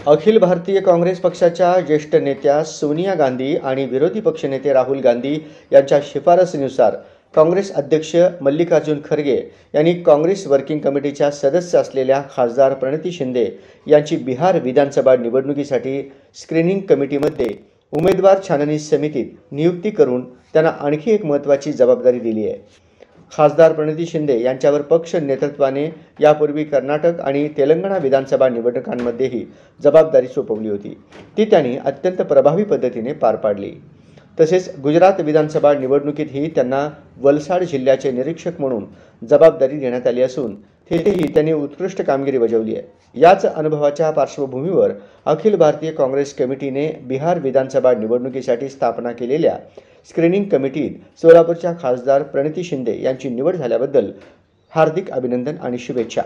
अखिल भारतीय काँग्रेस पक्षाच्या ज्येष्ठ नेत्या सोनिया गांधी आणि विरोधी पक्षनेते राहुल गांधी यांच्या शिफारसीनुसार काँग्रेस अध्यक्ष मल्लिकार्जुन खरगे यांनी काँग्रेस वर्किंग कमिटीच्या सदस्य असलेल्या खासदार प्रणिती शिंदे यांची बिहार विधानसभा निवडणुकीसाठी स्क्रीनिंग कमिटीमध्ये उमेदवार छाननी समितीत नियुक्ती करून त्यांना आणखी एक महत्त्वाची जबाबदारी दिली आहे। खासदार प्रणिती शिंदे यांच्यावर पक्ष नेतृत्वाने यापूर्वी कर्नाटक आणि तेलंगणा विधानसभा निवडणुकांमध्येही जबाबदारी सोपवली होती, ती त्यांनी अत्यंत प्रभावी पद्धतीने पार पाडली। तसेच गुजरात विधानसभा निवडणुकीतही त्यांना वलसाड जिल्ह्याचे निरीक्षक म्हणून जबाबदारी देण्यात आली असून तेथेही त्यांनी उत्कृष्ट कामगिरी बजावली आहे। याच अनुभवाच्या पार्श्वभूमीवर अखिल भारतीय काँग्रेस कमिटीने बिहार विधानसभा निवडणुकीसाठी स्थापना केलेल्या स्क्रीनिंग कमिटीत सोलापूरच्या खासदार प्रणिती शिंदे यांची निवड झाल्याबद्दल हार्दिक अभिनंदन आणि शुभेच्छा।